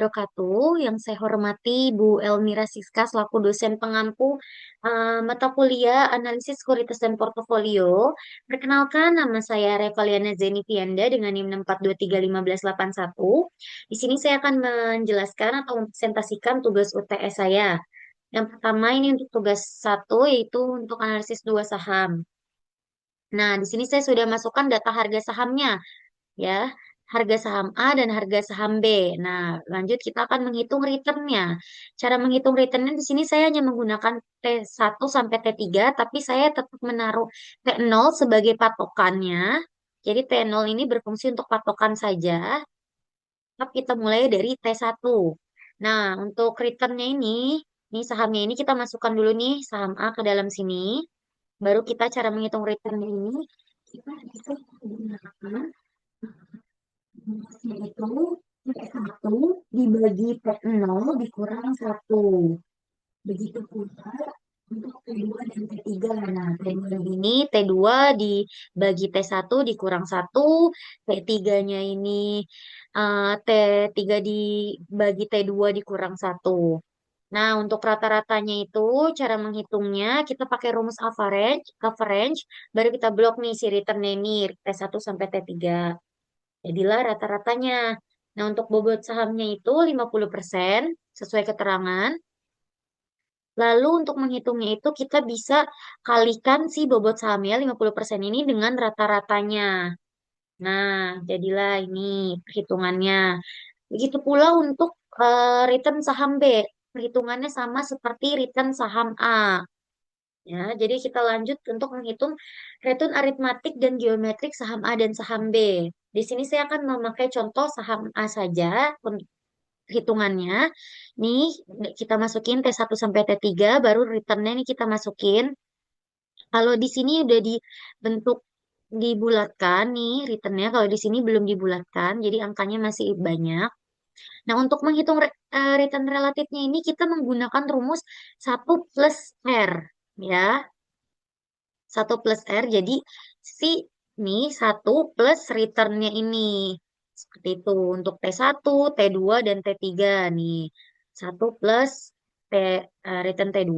wabarakatuh. Yang saya hormati Bu Elmira Siska selaku dosen pengampu mata kuliah Analisis Sekuritas dan Portofolio. Perkenalkan, nama saya Revaliana Zeni Fianda dengan NIM 642351181. Di sini saya akan menjelaskan atau mempresentasikan tugas UTS saya. Yang pertama ini untuk tugas satu yaitu untuk analisis dua saham. Nah, di sini saya sudah masukkan data harga sahamnya ya, harga saham A dan harga saham B. Nah, lanjut kita akan menghitung returnnya. Cara menghitung returnnya di sini saya hanya menggunakan T1 sampai T3, tapi saya tetap menaruh T0 sebagai patokannya. Jadi T0 ini berfungsi untuk patokan saja. Tetap kita mulai dari T1. Nah, untuk returnnya ini sahamnya ini kita masukkan dulu nih saham A ke dalam sini. Baru kita cara menghitung returnnya ini, kita bisa menggunakan yaitu T1 dibagi T0 dikurang satu. Begitu pula untuk T2 dan T3. Nah, T2 ini T2 dibagi T1 dikurang satu, T3-nya ini T3 dibagi T2 dikurang satu. Nah, untuk rata-ratanya itu cara menghitungnya kita pakai rumus average, baru kita blok nih si returnnya ini T1 sampai T3. Jadilah rata-ratanya. Nah, untuk bobot sahamnya itu 50% sesuai keterangan. Lalu untuk menghitungnya itu kita bisa kalikan si bobot sahamnya 50% ini dengan rata-ratanya. Nah, jadilah ini perhitungannya. Begitu pula untuk return saham B. Perhitungannya sama seperti return saham A. Ya, jadi kita lanjut untuk menghitung return aritmatik dan geometrik saham A dan saham B. Di sini saya akan memakai contoh saham A saja untuk hitungannya. Nih, kita masukin T1 sampai T3, baru returnnya nih kita masukin. Kalau di sini udah dibentuk dibulatkan nih returnnya, kalau di sini belum dibulatkan, jadi angkanya masih banyak. Nah, untuk menghitung return relatifnya ini kita menggunakan rumus satu plus R. Ya, satu plus R. Jadi si nih satu plus returnnya ini. Seperti itu untuk T1, T2, dan T3 nih. Satu plus T, return T2.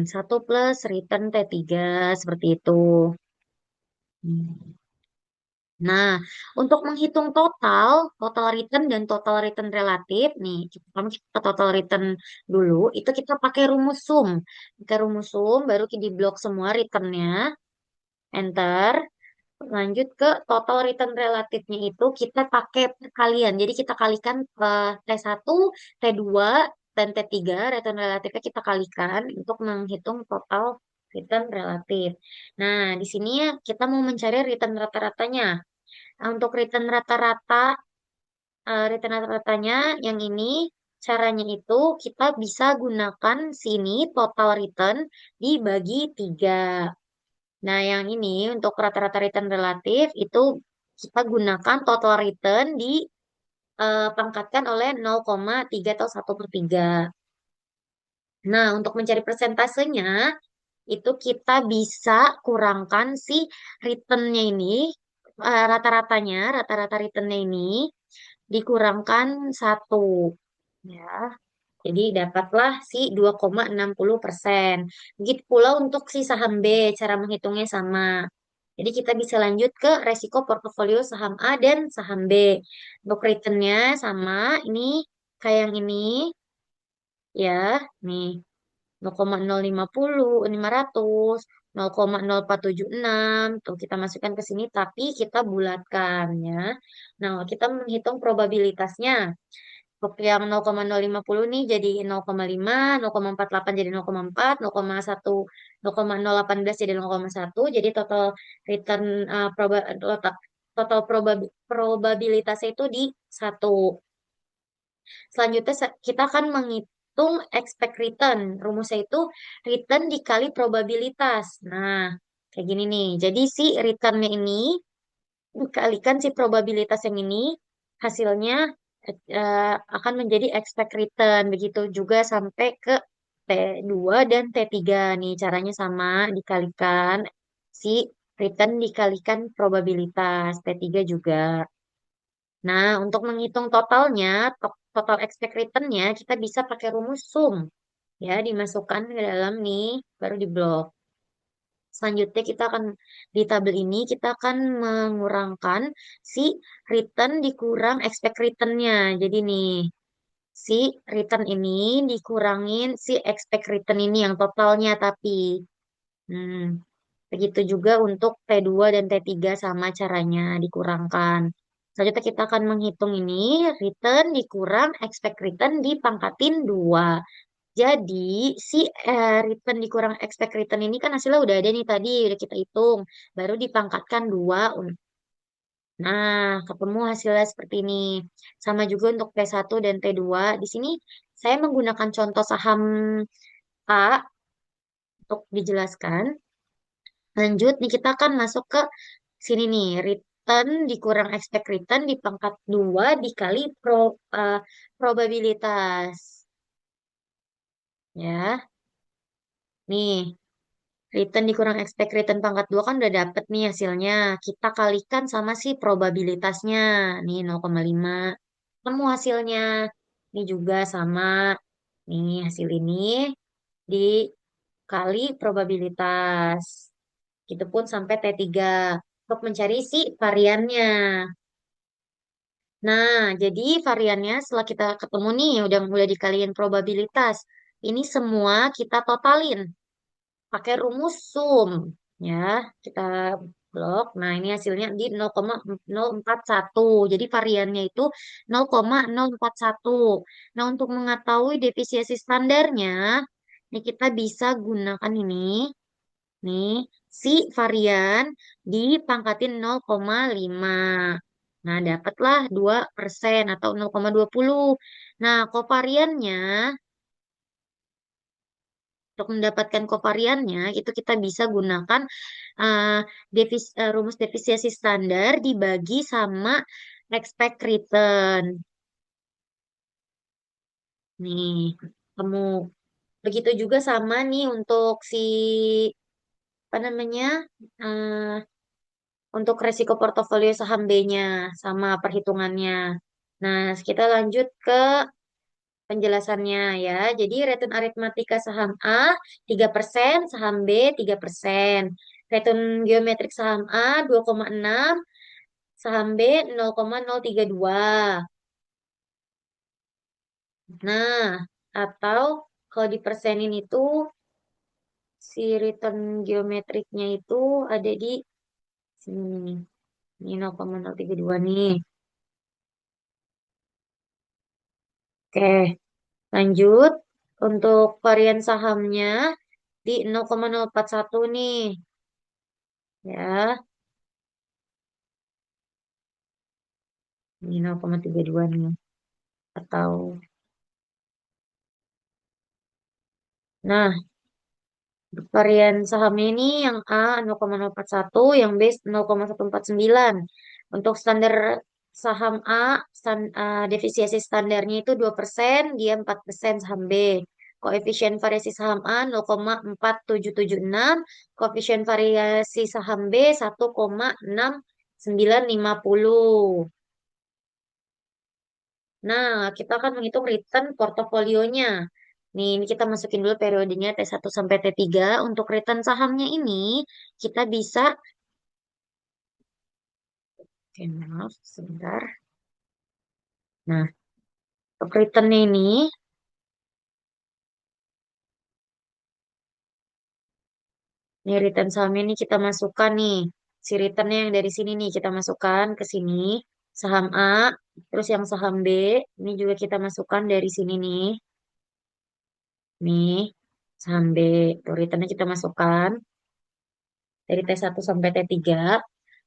Satu plus return T3. Seperti itu. Hmm. Nah, untuk menghitung total return dan total return relatif, nih, kita total return dulu, itu kita pakai rumus sum. Pakai rumus sum, baru di blok semua returnnya, enter. Lanjut ke total return relatifnya itu kita pakai perkalian. Jadi kita kalikan T1, T2, dan T3, return relatifnya kita kalikan untuk menghitung total return relatif. Nah, di sini ya kita mau mencari return rata-ratanya. Nah, untuk return rata-ratanya yang ini caranya itu kita bisa gunakan sini total return dibagi 3. Nah, yang ini untuk rata-rata return relatif itu kita gunakan total return dipangkatkan oleh 0,3 atau 1/3. Nah, untuk mencari persentasenya itu kita bisa kurangkan si returnnya ini, rata-rata returnnya ini dikurangkan satu. Ya, jadi dapatlah si 2,60%. Begitu pula untuk si saham B, cara menghitungnya sama. Jadi kita bisa lanjut ke resiko portofolio saham A dan saham B. Untuk returnnya sama, ini kayak yang ini, ya, nih 0,050, 500, 0,0476, tuh kita masukkan ke sini, tapi kita bulatkan ya. Nah, kita menghitung probabilitasnya. Untuk yang 0,050 nih jadi 0,5, 0,48 jadi 0,4, 0,1, 0,018 jadi 0,1. Jadi total return total probabilitasnya itu di 1. Selanjutnya kita akan menghitung expect return. Rumusnya itu return dikali probabilitas. Nah, kayak gini nih. Jadi si returnnya ini dikalikan si probabilitas yang ini, hasilnya akan menjadi expect return. Begitu juga sampai ke T2 dan T3 nih. Caranya sama, dikalikan si return dikalikan probabilitas. T3 juga. Nah, untuk menghitung totalnya, total expect return-nya, kita bisa pakai rumus sum. Ya, dimasukkan ke dalam nih, baru diblok. Selanjutnya kita akan di tabel ini kita akan mengurangkan si return dikurang expect return-nya. Jadi nih, si return ini dikurangin si expect return ini yang totalnya tapi. Hmm, begitu juga untuk T2 dan T3 sama caranya dikurangkan. Selanjutnya kita akan menghitung ini return dikurang expect return dipangkatin 2. Jadi si return dikurang expect return ini kan hasilnya udah ada nih tadi, udah kita hitung. Baru dipangkatkan 2. Nah, ketemu hasilnya seperti ini. Sama juga untuk T1 dan T2. Di sini saya menggunakan contoh saham A untuk dijelaskan. Lanjut nih kita akan masuk ke sini nih. Return dikurang expect return dipangkat 2 dikali probabilitas. Ya, nih. Return dikurang expect return pangkat 2 kan udah dapet nih hasilnya. Kita kalikan sama si probabilitasnya. Nih 0,5. Temu hasilnya. Ini juga sama. Nih hasil ini dikali probabilitas. Itu pun sampai T3. Untuk mencari si variannya. Nah, jadi variannya setelah kita ketemu nih, udah dikaliin probabilitas. Ini semua kita totalin pakai rumus sum ya kita blok. Nah, ini hasilnya di 0,041. Jadi variannya itu 0,041. Nah, untuk mengetahui defisiensi standarnya, ini kita bisa gunakan ini nih si varian dipangkatin 0,5. Nah, dapatlah 2% atau 0,20. Nah, kovariannya untuk mendapatkan kovariannya, itu kita bisa gunakan uh, rumus defisiensi standar dibagi sama expect return. Nih, kamu begitu juga sama nih untuk si apa namanya uh, untuk resiko portofolio saham B-nya sama perhitungannya. Nah, kita lanjut ke penjelasannya ya. Jadi return aritmatika saham A 3%, saham B 3%. Return geometrik saham A 2,6, saham B 0,032. Nah, atau kalau dipersenin itu si return geometriknya itu ada di sini nih. Ini 0,032 nih. Oke, lanjut. Untuk varian sahamnya di 0,041 nih. Ya, ini 0,32 nih. Atau, nah, varian sahamnya ini yang A 0,041, yang B 0,149. Untuk standar saham A, defisiensi standarnya itu 2%, dia 4% saham B. Koefisien variasi saham A 0,4776, koefisien variasi saham B 1,6950. Nah, kita akan menghitung return portofolionya. Nih, ini kita masukin dulu periodenya T1 sampai T3. Untuk return sahamnya ini, kita bisa, oke, maaf, sebentar. Nah, untuk returnnya ini return sahamnya ini kita masukkan nih. Si returnnya yang dari sini nih, kita masukkan ke sini. Saham A, terus yang saham B, ini juga kita masukkan dari sini nih. Nih, saham B. Tuh, returnnya kita masukkan dari T1 sampai T3.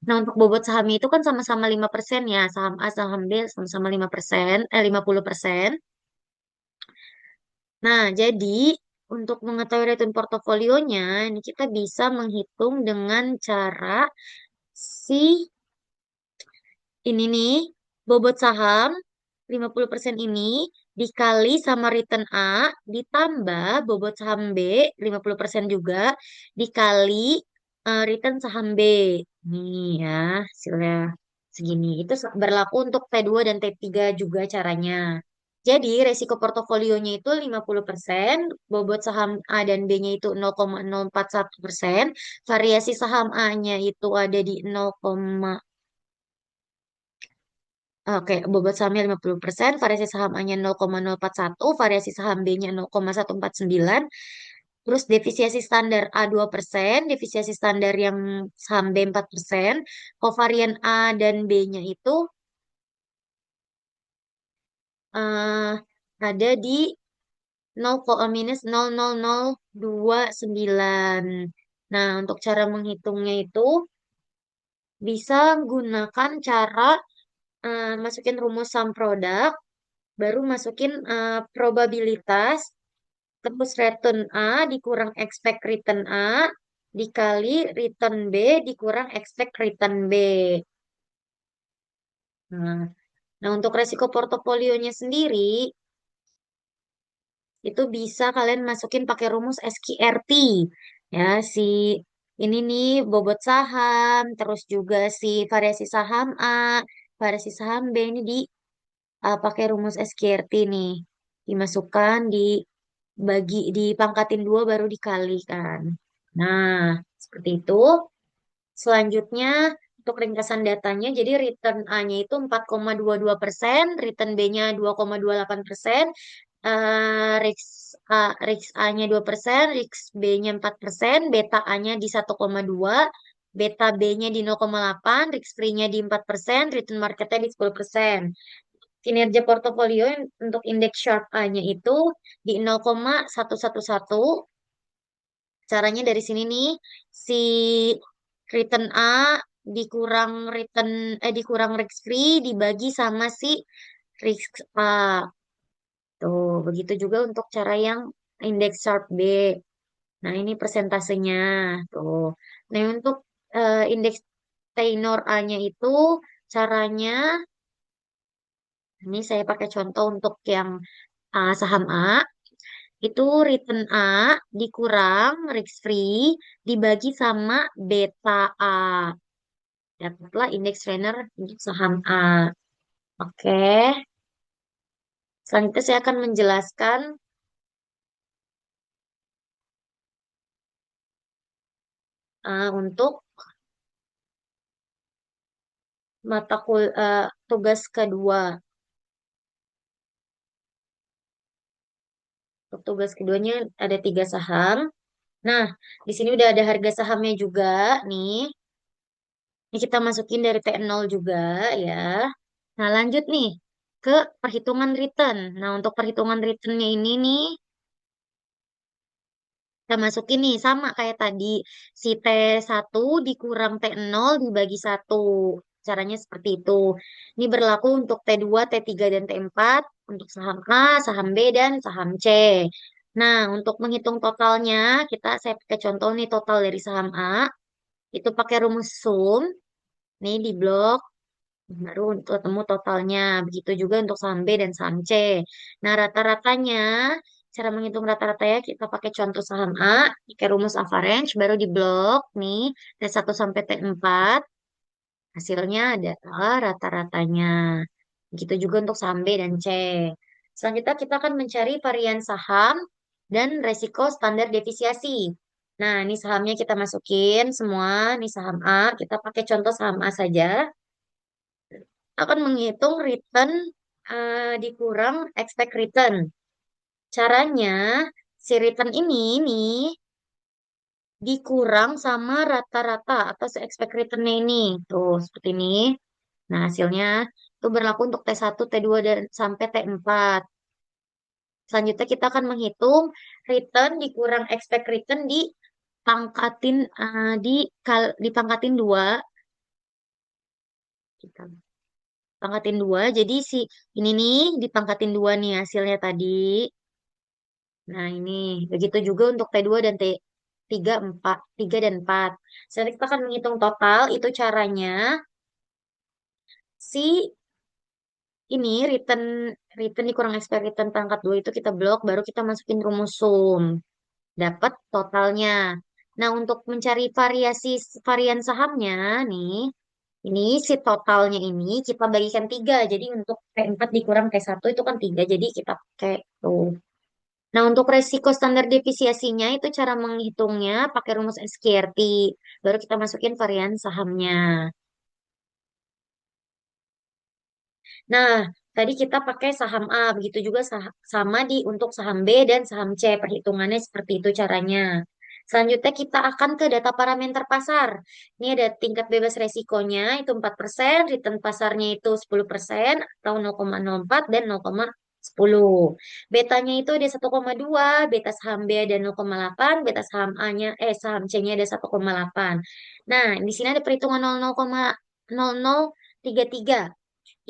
Nah, untuk bobot sahamnya itu kan sama-sama 5% ya. Saham A, saham B sama-sama 5%, 50%. Nah, jadi untuk mengetahui return portofolionya, ini kita bisa menghitung dengan cara si ini nih, bobot saham 50% ini dikali sama return A, ditambah bobot saham B 50% juga, dikali return saham B. Nih ya, hasilnya. segini. Itu berlaku untuk T2 dan T3 juga caranya. Jadi resiko portofolionya itu 50%, bobot saham A dan B-nya itu 0,041%, variasi saham A-nya itu ada di 0, oke, bobot sahamnya 50%, variasi saham A-nya 0,041, variasi saham B-nya 0,149, terus defisiasi standar A 2%, defisiasi standar yang saham B 4%, kovarian A dan B-nya itu eh, ada di 0, minus 0,0029. Nah, untuk cara menghitungnya itu bisa gunakan cara masukin rumus sum produk, baru masukin probabilitas, terus return A dikurang expect return A, dikali return B dikurang expect return B. Nah, nah untuk resiko portofolionya sendiri, itu bisa kalian masukin pakai rumus SQRT. Ya, si ini nih bobot saham, terus juga si variasi saham A, variasi saham B ini pakai rumus SQRT nih. Dimasukkan, dibagi, dipangkatin dua baru dikalikan. Nah, seperti itu. Selanjutnya, untuk ringkasan datanya, jadi return A-nya itu 4,22%, return B-nya 2,28%, Risk Risk A-nya 2%, Risk B-nya 4%, beta A-nya di 1,2, beta B-nya di 0,8, risk free-nya di 4%, return market-nya di 10%. Kinerja portofolio untuk indeks Sharpe A-nya itu di 0,111. Caranya dari sini nih, si return A dikurang risk free dibagi sama si risk A. Tuh, begitu juga untuk cara yang indeks Sharpe B. Nah, ini persentasenya. Tuh. Nah, untuk indeks Taylor A-nya itu caranya, ini saya pakai contoh untuk yang saham A. Itu return A dikurang risk free dibagi sama beta A. Dapatlah indeks trainer untuk saham A. Oke. Selanjutnya saya akan menjelaskan untuk tugas kedua. Untuk tugas keduanya ada 3 saham. Nah, di sini udah ada harga sahamnya juga nih. Ini kita masukin dari T0 juga ya. Nah, lanjut nih ke perhitungan return. Nah, untuk perhitungan returnnya ini nih, kita masukin nih sama kayak tadi. Si T1 dikurang T0 dibagi 1. Caranya seperti itu. Ini berlaku untuk T2, T3, dan T4. Untuk saham A, saham B, dan saham C. Nah, untuk menghitung totalnya, saya pakai contoh nih total dari saham A. Itu pakai rumus sum. Nih di blok. Baru untuk ketemu totalnya. Begitu juga untuk saham B dan saham C. Nah, rata-ratanya, cara menghitung rata-rata ya, kita pakai contoh saham A, pakai rumus average, baru di blok nih, T1 sampai T4, hasilnya adalah rata-ratanya. Begitu juga untuk saham B dan C. Selanjutnya kita akan mencari varian saham dan resiko standar defisiasi. Nah, ini sahamnya kita masukin semua. Ini saham A, kita pakai contoh saham A saja akan menghitung return dikurang expect return. Caranya, si return ini nih dikurang sama rata-rata atau si expect return-nya ini. Tuh, seperti ini. Nah, hasilnya itu berlaku untuk T1, T2, dan sampai T4. Selanjutnya kita akan menghitung return dikurang expect return dipangkatin dipangkatin 2. Kita pangkatin 2. Jadi si ini nih dipangkatin 2 nih hasilnya tadi. Nah, ini begitu juga untuk T2 dan T3, 4, 3 dan 4. Selanjutnya kita akan menghitung total. Itu caranya si ini return return dikurang expect return pangkat 2 itu kita blok baru kita masukin rumus sum. Dapat totalnya. Nah, untuk mencari varian sahamnya nih, Ini si totalnya ini kita bagikan tiga. Jadi untuk P4 dikurang P1 itu kan tiga. Jadi kita pakai tuh. Nah, untuk resiko standar defisiasinya itu cara menghitungnya pakai rumus SQRT. Baru kita masukin varian sahamnya. Nah, tadi kita pakai saham A, begitu juga sama di untuk saham B dan saham C. Perhitungannya seperti itu caranya. Selanjutnya kita akan ke data parameter pasar. Ini ada tingkat bebas resikonya itu 4%, return pasarnya itu 10% atau 0,04 dan 0,10. Betanya itu ada 1,2, beta saham B ada 0,8, beta saham A-nya saham C-nya ada 1,8. Nah, di sini ada perhitungan 00,0033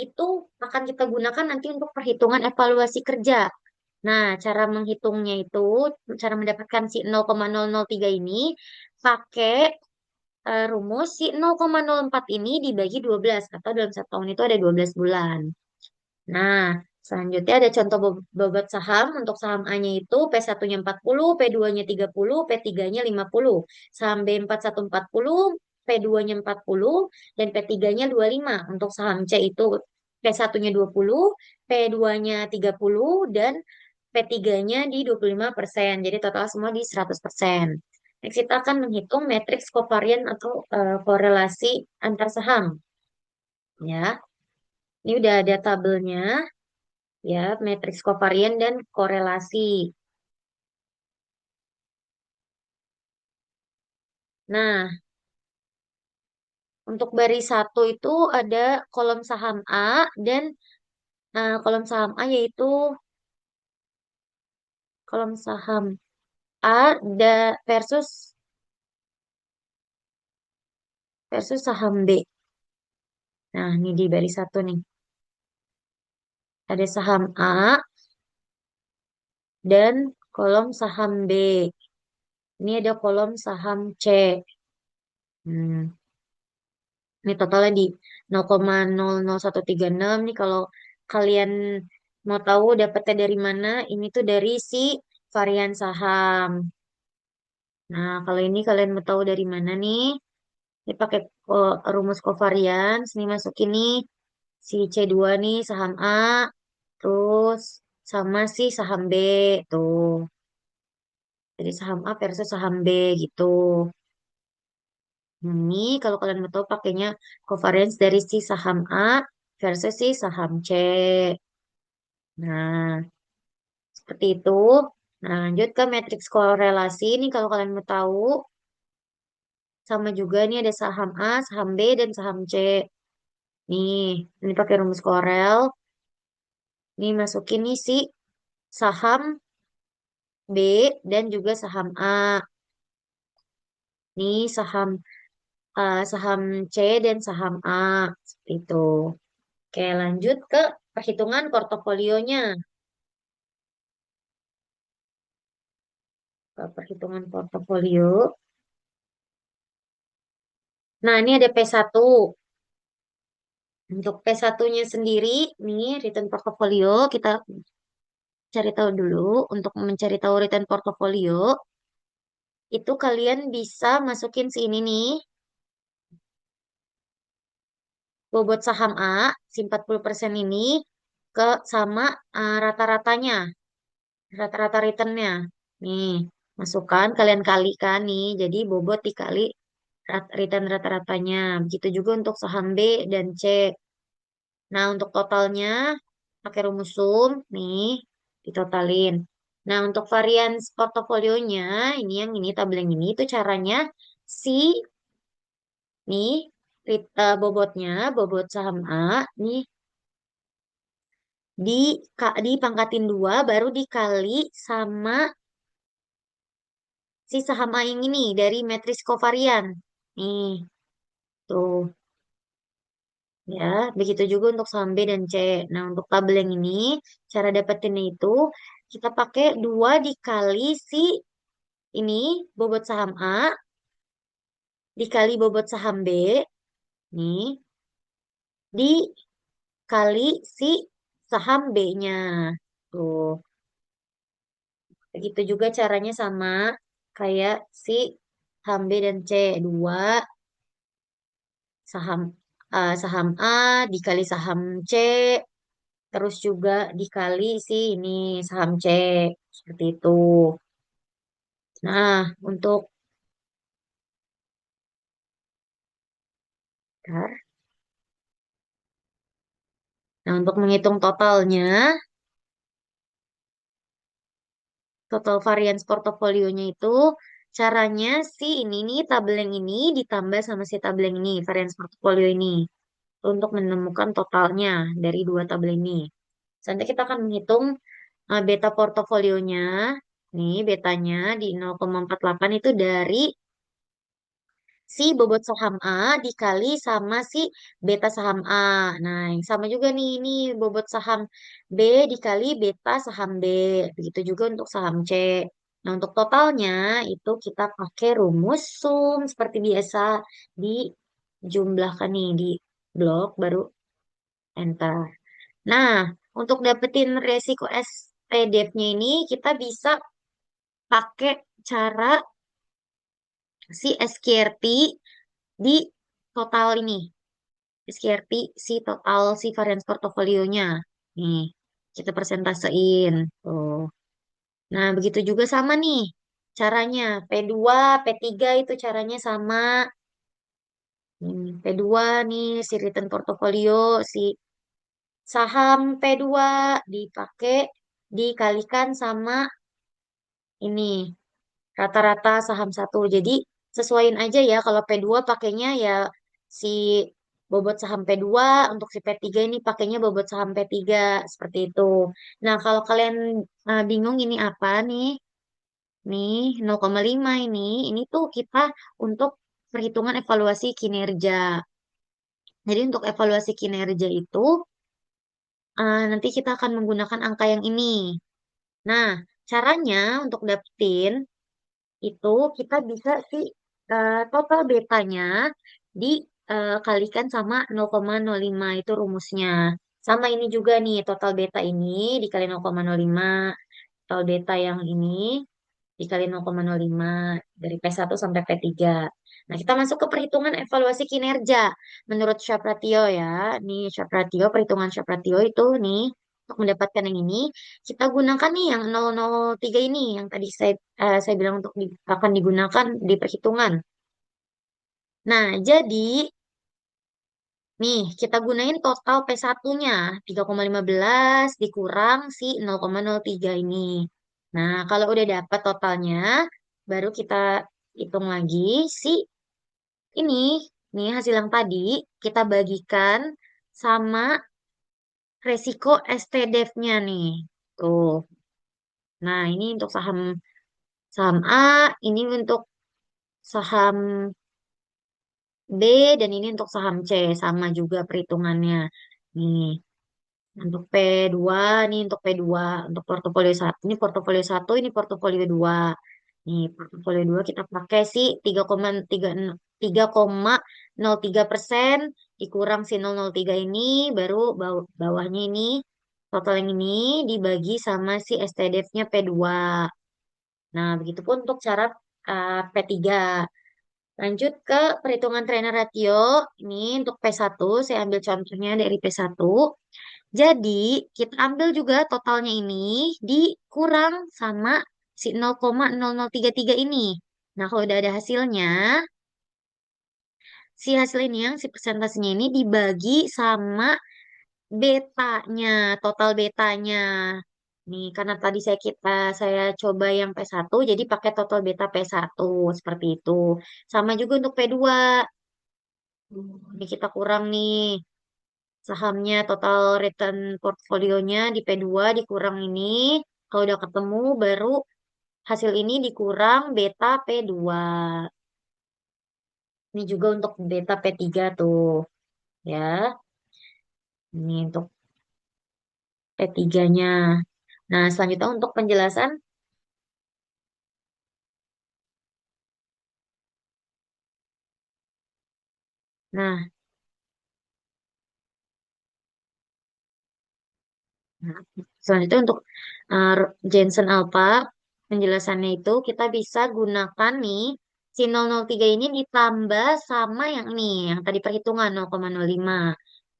itu akan kita gunakan nanti untuk perhitungan evaluasi kerja. Nah, cara menghitungnya itu, cara mendapatkan si 0,003 ini pakai rumus si 0,04 ini dibagi 12 atau dalam satu tahun itu ada 12 bulan. Nah, selanjutnya ada contoh bobot saham. Untuk saham A-nya itu P1-nya 40, P2-nya 30, P3-nya 50. Saham B 4140, P2-nya 40, dan P3-nya 25. Untuk saham C itu P1-nya 20, P2-nya 30, dan P3-nya di 25%. Jadi total semua di 100%. Next, kita akan menghitung matriks kovarian atau korelasi antar saham. Ya, ini udah ada tabelnya. Ya, matriks kovarian dan korelasi. Nah, untuk baris satu itu ada kolom saham A dan kolom saham A yaitu kolom saham versus saham B. Nah, ini di baris satu nih. Ada saham A dan kolom saham B. Ini ada kolom saham C. Hmm, ini totalnya di 0,00136 nih kalau kalian mau tahu dapatnya dari mana, ini tuh dari si varian saham. Nah, kalau ini kalian mau tahu dari mana nih? Ini pakai rumus covariance. Ini masukin nih si C2 nih saham A, terus sama si saham B tuh. Jadi saham A versus saham B gitu. Ini kalau kalian mau tahu pakainya covariance dari si saham A versus si saham C. Nah, seperti itu. Nah, lanjut ke matriks korelasi. Ini kalau kalian mau tahu, sama juga nih ada saham A, saham B, dan saham C. Nih, ini pakai rumus Corel. Nih, masukin nih si saham B dan juga saham A. Nih, saham C dan saham A. Seperti itu. Oke, lanjut ke perhitungan portofolionya. Ke perhitungan portofolio. Nah, ini ada P1. Untuk P1-nya sendiri, nih return portofolio, kita cari tahu dulu. Untuk mencari tahu return portofolio, itu kalian bisa masukin si ini nih, bobot saham A, si 40% ini, ke sama rata-ratanya, rata-rata returnnya. Nih, masukkan, kalian kalikan nih, jadi bobot dikali return rata-ratanya. Begitu juga untuk saham B dan C. Nah, untuk totalnya pakai rumus sum nih ditotalin. Nah, untuk varian portofolionya ini yang ini tabel yang ini itu caranya si nih bobotnya bobot saham A nih dipangkatin dua baru dikali sama si saham A yang ini dari matriks kovarian. Nih, tuh ya, begitu juga untuk saham B dan C. Nah, untuk tabel yang ini cara dapetinnya itu kita pakai dua dikali si ini bobot saham A dikali bobot saham B nih dikali si saham B-nya. Tuh, begitu juga caranya sama kayak si saham B dan C. Dua saham. saham A dikali saham C, terus juga dikali si ini saham C, seperti itu. Nah, bentar. Nah, untuk menghitung totalnya, total variance portofolionya itu caranya si ini nih tabel yang ini ditambah sama si tabel yang ini, variance portofolio ini untuk menemukan totalnya dari dua tabel ini. Nanti kita akan menghitung beta portofolionya. Nih, betanya di 0,48 itu dari si bobot saham A dikali sama si beta saham A. Nah, yang sama juga nih, ini bobot saham B dikali beta saham B. Begitu juga untuk saham C. Nah, untuk totalnya itu kita pakai rumus sum seperti biasa dijumlahkan nih di blok baru enter. Nah, untuk dapetin resiko SPDF-nya ini kita bisa pakai cara si SQRT di total ini. SQRT si total si variance portofolionya. Nih, kita persentasein. Tuh. Nah, begitu juga sama nih caranya. P2, P3 itu caranya sama. P2 nih si return portofolio, si saham P2 dipakai dikalikan sama ini rata-rata saham satu. Jadi sesuaiin aja ya kalau P2 pakainya ya si bobot saham P2, untuk si P3 ini pakainya bobot saham P3 seperti itu. Nah, kalau kalian bingung ini apa nih? Nih 0,5 ini tuh kita untuk perhitungan evaluasi kinerja. Jadi untuk evaluasi kinerja itu nanti kita akan menggunakan angka yang ini. Nah, caranya untuk dapetin itu kita bisa sih total betanya dikalikan sama 0,05 itu rumusnya. Sama ini juga nih, total beta ini dikali 0,05, total beta yang ini dikali 0,05 dari P1 sampai P3. Nah, kita masuk ke perhitungan evaluasi kinerja. Menurut Shapratio ya, nih Shapratio, perhitungan Shapratio itu nih, untuk mendapatkan yang ini, kita gunakan nih yang 003 ini, yang tadi saya bilang untuk akan digunakan di perhitungan. Nah, jadi nih, kita gunain total P1-nya, 3,15 dikurang si 0,03 ini. Nah, kalau udah dapat totalnya, baru kita hitung lagi si ini, nih hasil yang tadi kita bagikan sama resiko STDF-nya nih. Tuh. Nah, ini untuk saham saham A, ini untuk saham B, dan ini untuk saham C. Sama juga perhitungannya. Nih, untuk P2, ini untuk P2, untuk portofolio satu ini portofolio satu ini portofolio 2. Nih, portofolio 2 kita pakai sih 3,03% dikurang si 0,03 ini, baru bawahnya ini, total yang ini dibagi sama si STDF-nya P2. Nah, begitupun untuk cara P3. Lanjut ke perhitungan trainer ratio. Ini untuk P1, saya ambil contohnya dari P1. Jadi, kita ambil juga totalnya ini dikurang sama si 0,0033 ini. Nah, kalau udah ada hasilnya, si hasil ini yang si persentasenya ini dibagi sama betanya, total betanya. Nih, karena tadi saya coba yang P1, jadi pakai total beta P1 seperti itu. Sama juga untuk P2. Ini kita kurang nih sahamnya, total return portfolionya di P2 dikurang ini. Kalau udah ketemu baru hasil ini dikurang beta P2. Ini juga untuk beta P3 tuh ya. Ini untuk P3-nya. Nah, selanjutnya untuk penjelasan. Nah, nah, selanjutnya untuk Jensen Alpha, penjelasannya itu kita bisa gunakan nih si si 003 ini ditambah sama yang ini, yang tadi perhitungan 0,05.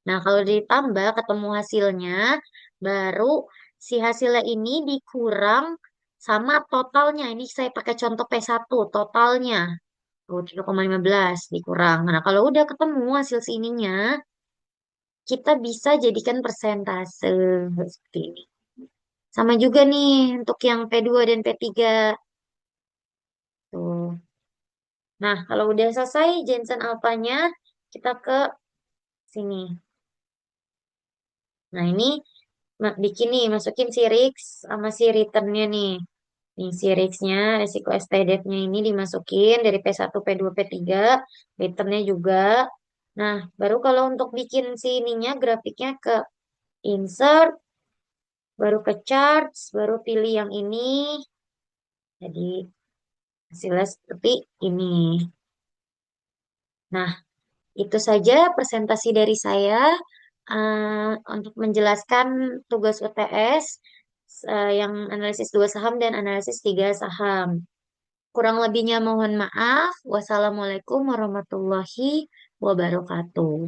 Nah, kalau ditambah ketemu hasilnya, baru si hasilnya ini dikurang sama totalnya. Ini saya pakai contoh P1, totalnya. Tuh, 3,15 dikurang. Nah, kalau udah ketemu hasil sininya, kita bisa jadikan persentase seperti ini. Sama juga nih untuk yang P2 dan P3. Tuh. Nah, kalau udah selesai Jensen alfanya, kita ke sini. Nah, ini bikin nih, masukin si Rix sama si returnnya nih. Nih, si Rix-nya, resiko STDF-nya ini dimasukin dari P1, P2, P3, returnnya juga. Nah, baru kalau untuk bikin si ininya, grafiknya ke insert, baru ke charts, baru pilih yang ini. Jadi, hasilnya seperti ini. Nah, itu saja presentasi dari saya untuk menjelaskan tugas UTS yang analisis dua saham dan analisis tiga saham. Kurang lebihnya mohon maaf. Wassalamualaikum warahmatullahi wabarakatuh.